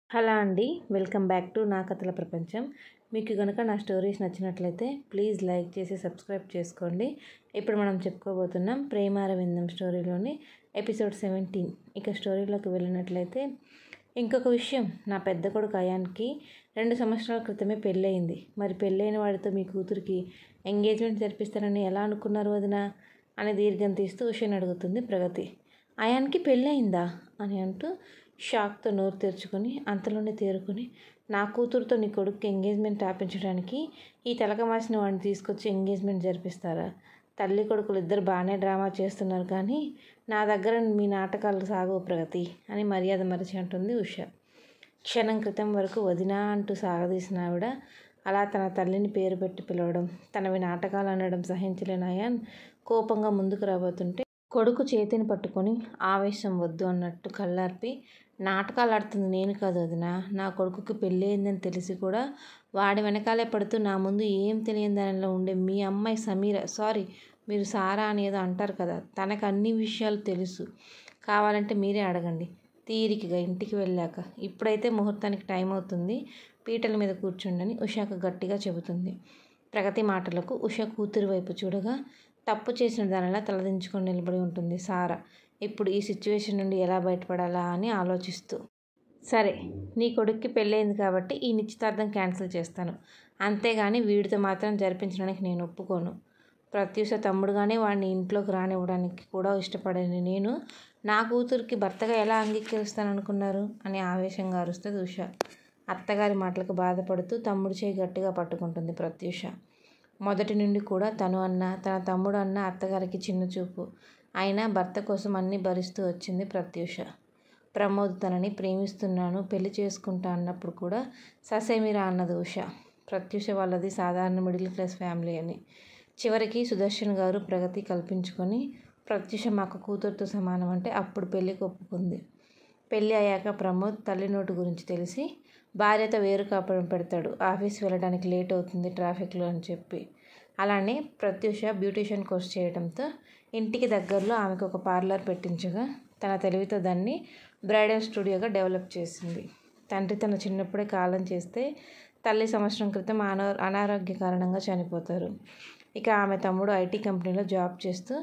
Hello అండి, welcome back to నా కథల ప్రపంచం. మీకు కనుక నా స్టోరీస్ నచ్చినట్లయితే ప్లీజ్ లైక్ చేసి సబ్స్క్రైబ్ చేసుకోండి. ఇప్పుడు మనం చెప్పుకోబోతున్నాం ప్రేమారవిందం స్టోరీలోని ఎపిసోడ్ 17. ఇక స్టోరీలోకి వెళ్ళినట్లయితే, ఇంకొక విషయం, నా పెద్ద కొడుకు అయాన్కి 2 సంవత్సరాల క్రితమే పెళ్ళయింది. మరి పెళ్ళైన వాడితో మీ కూతురికి ఎంగేజ్మెంట్ జరిపిస్తారని ఎలా అనుకున్నారు వదినా అని దీర్ఘం తీస్తూ ఉషని అడుగుతుంది ప్రగతి. అయాన్కి పెళ్ళయిందా అని అంటూ షాక్తో నోరు తెరుచుకొని అంతలోనే తేరుకొని, నా కూతురుతో నీ కొడుకు ఎంగేజ్మెంట్ ఆపించడానికి ఈ తలక మాసిన వాడిని తీసుకొచ్చి ఎంగేజ్మెంట్ జరిపిస్తారా? తల్లి కొడుకులు ఇద్దరు బాగానే డ్రామా చేస్తున్నారు, కానీ నా దగ్గర మీ నాటకాలు సాగవు ప్రగతి అని మర్యాద మరిచి అంటుంది ఉష. క్షణం క్రితం వరకు వదినా అంటూ సాగదీసిన ఆవిడ అలా తన తల్లిని పేరు పెట్టి పిలవడం, తనవి నాటకాలు అనడం సహించలేని అయాన్ కోపంగా ముందుకు రాబోతుంటే కొడుకు చేతిని పట్టుకొని ఆవేశం వద్దు అన్నట్టు కళ్ళార్పి, నాటకాలు ఆడుతుంది నేను కాదు వదినా, నా కొడుకుకి పెళ్ళి అయిందని తెలిసి కూడా వాడి వెనకాలే పడుతూ నా ముందు ఏం తెలియని దానిలో ఉండే మీ అమ్మాయి సమీర, సారీ మీరు సారా అని ఏదో అంటారు కదా, తనకు అన్ని విషయాలు తెలుసు. కావాలంటే మీరే అడగండి తీరికగా ఇంటికి వెళ్ళాక. ఇప్పుడైతే ముహూర్తానికి టైం అవుతుంది, పీటల మీద కూర్చుండని ఉషకు గట్టిగా చెబుతుంది. ప్రగతి మాటలకు ఉష కూతురి వైపు చూడగా తప్పు చేసిన దానిలా తలదించుకొని నిలబడి ఉంటుంది సారా, ఇప్పుడు ఈ సిచ్యువేషన్ నుండి ఎలా బయటపడాలా అని ఆలోచిస్తూ. సరే, నీ కొడుక్కి పెళ్ళయింది కాబట్టి ఈ నిశ్చితార్థం క్యాన్సిల్ చేస్తాను, అంతేగాని వీడితో మాత్రం జరిపించడానికి నేను ఒప్పుకోను. ప్రత్యూష తమ్ముడుగానే వాడిని ఇంట్లోకి రానివ్వడానికి కూడా ఇష్టపడని నేను నా కూతురికి భర్తగా ఎలా అంగీకరిస్తాననుకున్నారు అని ఆవేశంగా అరుస్తుంది ఉష. అత్తగారి మాటలకు బాధపడుతూ తమ్ముడు చేయి గట్టిగా పట్టుకుంటుంది ప్రత్యూష. మొదటి నుండి కూడా తను అన్న తన తమ్ముడు అన్న అత్తగారికి చిన్న చూపు, అయినా భర్త కోసం అన్నీ భరిస్తూ వచ్చింది ప్రత్యూష. ప్రమోద్ తనని ప్రేమిస్తున్నాను, పెళ్లి చేసుకుంటా అన్నప్పుడు కూడా ససేమిరా అన్నది ఉష. ప్రత్యూష వాళ్ళది సాధారణ మిడిల్ క్లాస్ ఫ్యామిలీ అని. చివరికి సుదర్శన్ గారు ప్రగతి కల్పించుకొని ప్రత్యూష మాకు కూతురుతో సమానం అంటే అప్పుడు పెళ్ళికి ఒప్పుకుంది. పెళ్ళి అయ్యాక ప్రమోద్ తల్లి నోటు గురించి తెలిసి భార్యతో వేరు కాపురం పెడతాడు, ఆఫీస్ వెళ్ళడానికి లేట్ అవుతుంది ట్రాఫిక్లో అని చెప్పి. అలానే ప్రత్యూష బ్యూటీషియన్ కోర్స్ చేయడంతో ఇంటికి దగ్గరలో ఆమెకు ఒక పార్లర్ పెట్టించగా తన తెలివితో దాన్ని బ్రైడల్ స్టూడియోగా డెవలప్ చేసింది. తండ్రి తన చిన్నప్పుడే కాలం చేస్తే తల్లి సంవత్సరం క్రితం అనారోగ్య కారణంగా చనిపోతారు. ఇక ఆమె తమ్ముడు ఐటీ కంపెనీలో జాబ్ చేస్తూ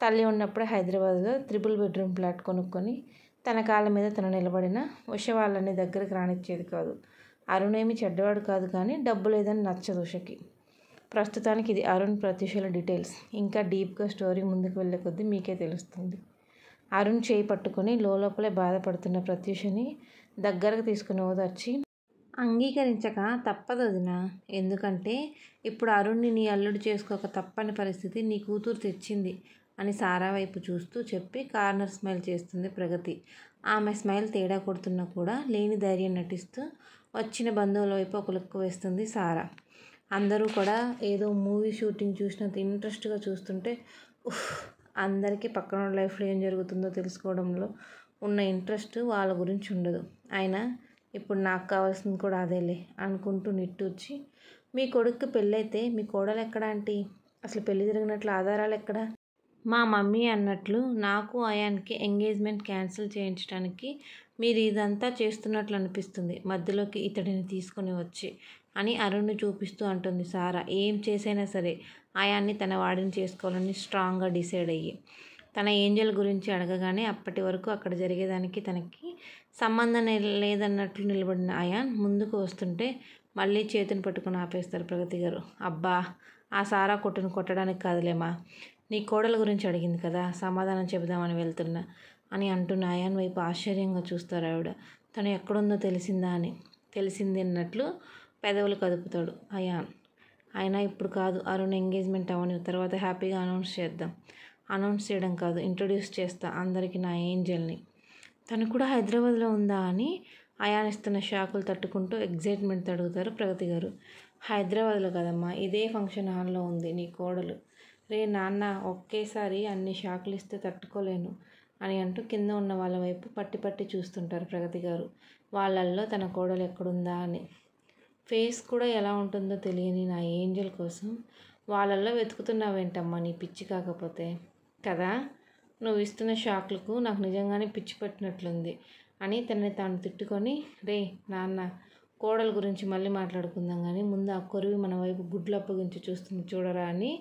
తల్లి ఉన్నప్పుడే హైదరాబాద్లో 3 బెడ్రూమ్ ఫ్లాట్ కొనుక్కొని తన కాళ్ళ మీద తను నిలబడిన ఉష వాళ్ళని దగ్గరికి రానిచ్చేది కాదు. అరుణ్ ఏమి చెడ్డవాడు కాదు, కానీ డబ్బు లేదని నచ్చదు ఉషకి. ప్రస్తుతానికి ఇది అరుణ్ ప్రత్యూషల డీటెయిల్స్. ఇంకా డీప్గా స్టోరీ ముందుకు వెళ్ళే కొద్దీ మీకే తెలుస్తుంది. అరుణ్ చేయి పట్టుకొని లోపలే బాధపడుతున్న ప్రత్యూషని దగ్గరకు తీసుకుని ఓదార్చి, అంగీకరించక తప్పదు వదినా, ఎందుకంటే ఇప్పుడు అరుణ్ని నీ అల్లుడు చేసుకోక తప్పని పరిస్థితి నీ కూతురు తెచ్చింది అని సారా వైపు చూస్తూ చెప్పి కార్నర్ స్మైల్ చేస్తుంది ప్రగతి. ఆమె స్మైల్ తేడా కొడుతున్నా కూడా లేని ధైర్యం నటిస్తూ వచ్చిన బంధువుల వైపు ఒక లుక్ వేస్తుంది సారా. అందరూ కూడా ఏదో మూవీ షూటింగ్ చూసినంత ఇంట్రెస్ట్గా చూస్తుంటే అందరికీ పక్కన లైఫ్లో ఏం జరుగుతుందో తెలుసుకోవడంలో ఉన్న ఇంట్రెస్ట్ వాళ్ళ గురించి ఉండదు. అయినా ఇప్పుడు నాకు కావాల్సింది కూడా అదేలే అనుకుంటూ నిట్టూర్చి, మీ కొడుక్కి పెళ్ళైతే మీ కోడలు ఎక్కడా ఆంటీ, అసలు పెళ్ళి జరిగినట్లు ఆధారాలు ఎక్కడా? మా మమ్మీ అన్నట్లు నాకు అయాన్కి ఎంగేజ్మెంట్ క్యాన్సిల్ చేయించడానికి మీరు ఇదంతా చేస్తున్నట్లు అనిపిస్తుంది, మధ్యలోకి ఇతడిని తీసుకొని వచ్చి అని అరుణ్ని చూపిస్తూ అంటుంది సారా. ఏం చేసైనా సరే అయాన్ని తన వాడిని చేసుకోవాలని స్ట్రాంగ్గా డిసైడ్ అయ్యి. తన ఏంజల్ గురించి అడగగానే అప్పటి వరకు అక్కడ జరిగేదానికి తనకి సంబంధం లేదన్నట్లు నిలబడిన అయాన్ ముందుకు వస్తుంటే మళ్ళీ చేతిని పట్టుకుని ఆపేస్తారు ప్రగతి గారు. అబ్బా, ఆ సారా కొట్టును కొట్టడానికి కాదులేమా, నీ కోడల గురించి అడిగింది కదా, సమాధానం చెబుదామని వెళ్తున్నా అని అంటున్న అయాన్ వైపు ఆశ్చర్యంగా చూస్తారు ఆవిడ. తను ఎక్కడుందో తెలిసిందా అని. తెలిసింది అన్నట్లు పెదవులు కదుపుతాడు అయాన్. అయినా ఇప్పుడు కాదు, అరుణ్ ఎంగేజ్మెంట్ అవని, తర్వాత హ్యాపీగా అనౌన్స్ చేద్దాం. అనౌన్స్ చేయడం కాదు, ఇంట్రొడ్యూస్ చేస్తా అందరికీ నా ఏంజల్ని. తను కూడా హైదరాబాద్లో ఉందా అని అయాన్ ఇస్తున్న షాకులు తట్టుకుంటూ ఎగ్జైట్మెంట్ అడుగుతారు ప్రగతి గారు. హైదరాబాద్లో కదమ్మా, ఇదే ఫంక్షన్ హాల్లో ఉంది నీ కోడలు. రే నాన్న, ఒకేసారి అన్ని షాకులు ఇస్తే తట్టుకోలేను అని అంటూ కింద ఉన్న వాళ్ళ వైపు పట్టి పట్టి చూస్తుంటారు ప్రగతి గారు. వాళ్ళల్లో తన కోడలు ఎక్కడుందా అని. ఫేస్ కూడా ఎలా ఉంటుందో తెలియని నా ఏంజల్ కోసం వాళ్ళల్లో వెతుకుతున్నావేంటమ్మా, నీ పిచ్చి కాకపోతే కదా? నువ్వు ఇస్తున్న షాక్లకు నాకు నిజంగానే పిచ్చి పట్టినట్లుంది అని తనని తాను తిట్టుకొని, రే నాన్న కోడల గురించి మళ్ళీ మాట్లాడుకుందాం కానీ ముందు ఆ కొరివి మన వైపు గుడ్లు అప్పగించి చూస్తుంది చూడరా అని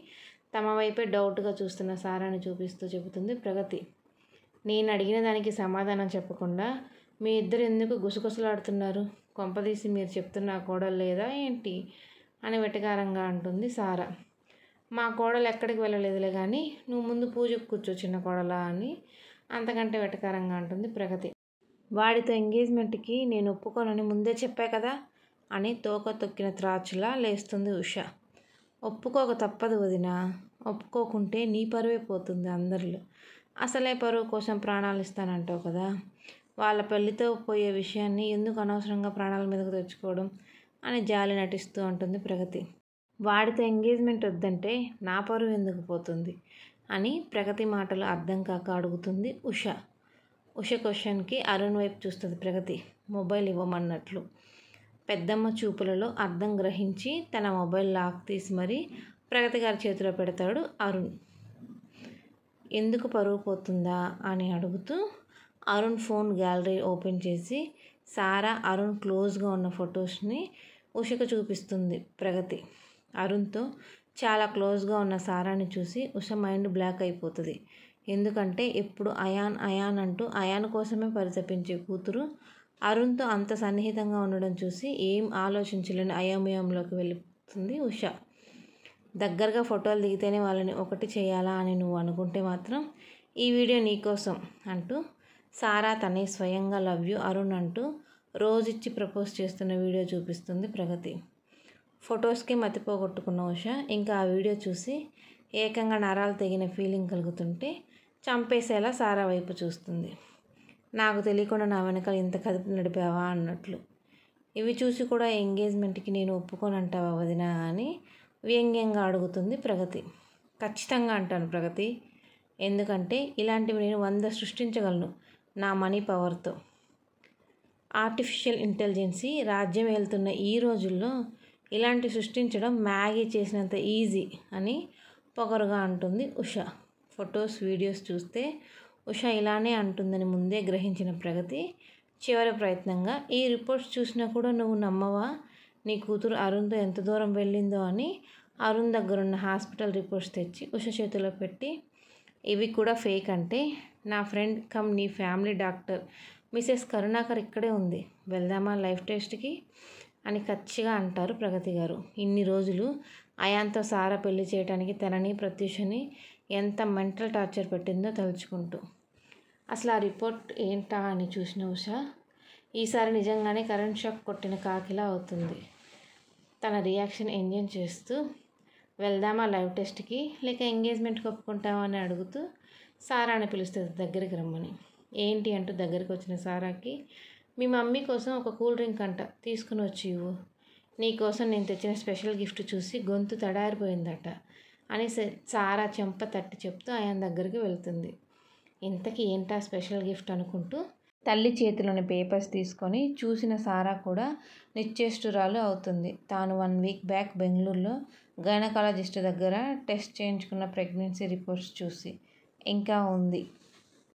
తమ వైపే డౌట్గా చూస్తున్న సారాని చూపిస్తూ చెబుతుంది ప్రగతి. నేను అడిగిన దానికి సమాధానం చెప్పకుండా మీ ఇద్దరు ఎందుకు గుసగుసలాడుతున్నారు? కొంపదీసి మీరు చెప్తున్న కోడలు లేదా ఏంటి అని వెటకారంగా అంటుంది సారా. మా కోడలు ఎక్కడికి వెళ్ళలేదులే కానీ నువ్వు ముందు పూజకు కూర్చో చిన్న కోడలా అని అంతకంటే వెటకారంగా అంటుంది ప్రగతి. వాడితో ఎంగేజ్మెంట్కి నేను ఒప్పుకోనని ముందే చెప్పా కదా అని తోక తొక్కిన త్రాచులా లేస్తుంది ఉష. ఒప్పుకోక తప్పదు వదినా, ఒప్పుకోకుంటే నీ పరువే పోతుంది అందరిలో. అసలే పరువు కోసం ప్రాణాలు ఇస్తానంటావు కదా, వాళ్ళ పెళ్లితో పోయే విషయాన్ని ఎందుకు అనవసరంగా ప్రాణాల మీదకు తెచ్చుకోవడం అని జాలి నటిస్తూ అంటుంది ప్రగతి. వాడితో ఎంగేజ్మెంట్ వద్దంటే నా పరువు ఎందుకు పోతుంది అని ప్రగతి మాటలు అర్థం కాక అడుగుతుంది ఉష. ఉష క్వశ్చన్కి అరుణ్ వైపు చూస్తుంది ప్రగతి మొబైల్ ఇవ్వమన్నట్లు. పెద్దమ్మ చూపులలో అర్థం గ్రహించి తన మొబైల్ లాక్ తీసి మరీ ప్రగతి గారి చేతిలో పెడతాడు అరుణ్. ఎందుకు పరువు పోతుందా అని అడుగుతూ అరుణ్ ఫోన్ గ్యాలరీ ఓపెన్ చేసి సారా అరుణ్ క్లోజ్గా ఉన్న ఫొటోస్ని ఉషకు చూపిస్తుంది ప్రగతి. అరుణ్తో చాలా క్లోజ్గా ఉన్న సారాని చూసి ఉష మైండ్ బ్లాక్ అయిపోతుంది. ఎందుకంటే ఎప్పుడు అయాన్ అయాన్ అంటూ అయాన్ కోసమే పరితపించే కూతురు అరుణ్తో అంత సన్నిహితంగా ఉండడం చూసి ఏం ఆలోచించలేని అయోమయంలోకి వెళ్ళిపోతుంది ఉష. దగ్గరగా ఫోటోలు దిగితేనే వాళ్ళని ఒకటి చేయాలా అని నువ్వు అనుకుంటే మాత్రం ఈ వీడియో నీకోసం అంటూ సారా తనే స్వయంగా లవ్ యూ అరుణ్ అంటూ రోజిచ్చి ప్రపోజ్ చేస్తున్న వీడియో చూపిస్తుంది ప్రగతి. ఫొటోస్కి మతిపోగొట్టుకున్న ఉష ఇంకా ఆ వీడియో చూసి ఏకంగా నరాలు తెగిన ఫీలింగ్ కలుగుతుంటే చంపేసేలా సారా వైపు చూస్తుంది. నాకు తెలియకుండా నా వెనకాల ఇంత కదిపి నడిపావా అన్నట్లు. ఇవి చూసి కూడా ఎంగేజ్మెంట్కి నేను ఒప్పుకోనంటావా వదినా అని వ్యంగ్యంగా అడుగుతుంది ప్రగతి. ఖచ్చితంగా అంటాను ప్రగతి, ఎందుకంటే ఇలాంటివి నేను 100 సృష్టించగలను నా మనీ పవర్తో. ఆర్టిఫిషియల్ ఇంటెలిజెన్సీ రాజ్యం వెళ్తున్న ఈ రోజుల్లో ఇలాంటి సృష్టించడం మ్యాగీ చేసినంత ఈజీ అని పొగరుగా అంటుంది ఉష. ఫొటోస్ వీడియోస్ చూస్తే ఉష ఇలానే అంటుందని ముందే గ్రహించిన ప్రగతి చివరి ప్రయత్నంగా ఈ రిపోర్ట్స్ చూసినా కూడా నువ్వు నమ్మవా నీ కూతురు అరుణ్తో ఎంత దూరం వెళ్ళిందో అని అరుణ్ దగ్గరున్న హాస్పిటల్ రిపోర్ట్స్ తెచ్చి ఉష చేతిలో పెట్టి, ఇవి కూడా ఫేక్ అంటే నా ఫ్రెండ్ కమ్ నీ ఫ్యామిలీ డాక్టర్ మిసెస్ కరుణాకర్ ఇక్కడే ఉంది, వెళ్దామా లైఫ్ టెస్ట్కి అని కచ్చిగా అంటారు ప్రగతి గారు. ఇన్ని రోజులు అయాన్తో సారా పెళ్లి చేయడానికి తనని ప్రత్యూషని ఎంత మెంటల్ టార్చర్ పెట్టిందో తలుచుకుంటూ. అసలు ఆ రిపోర్ట్ ఏంటా అని చూసిన ఉష ఈసారి నిజంగానే కరెంట్ షాక్ కొట్టిన కాకిలా అవుతుంది. తన రియాక్షన్ ఎంజాయ్ చేస్తూ వెళ్దామా లైవ్ టెస్ట్కి లేక ఎంగేజ్మెంట్కి ఒప్పుకుంటావా అని అడుగుతూ సారాని పిలుస్తుంది దగ్గరికి రమ్మని. ఏంటి అంటూ దగ్గరికి వచ్చిన సారాకి, మీ మమ్మీ కోసం ఒక కూల్ డ్రింక్ అంట తీసుకుని వచ్చి ఇవ్వు, నీకోసం నేను తెచ్చిన స్పెషల్ గిఫ్ట్ చూసి గొంతు తడారిపోయిందట అని సారా చెంప తట్టి చెప్తూ ఆయన దగ్గరికి వెళ్తుంది. ఇంతకీ ఏంటా స్పెషల్ గిఫ్ట్ అనుకుంటూ తల్లి చేతిలోని పేపర్స్ తీసుకొని చూసిన సారా కూడా నిశ్చేష్టురాలు అవుతుంది. తాను 1 వీక్ బ్యాక్ బెంగళూరులో గైనకాలజిస్ట్ దగ్గర టెస్ట్ చేయించుకున్న ప్రెగ్నెన్సీ రిపోర్ట్స్ చూసి. ఇంకా ఉంది.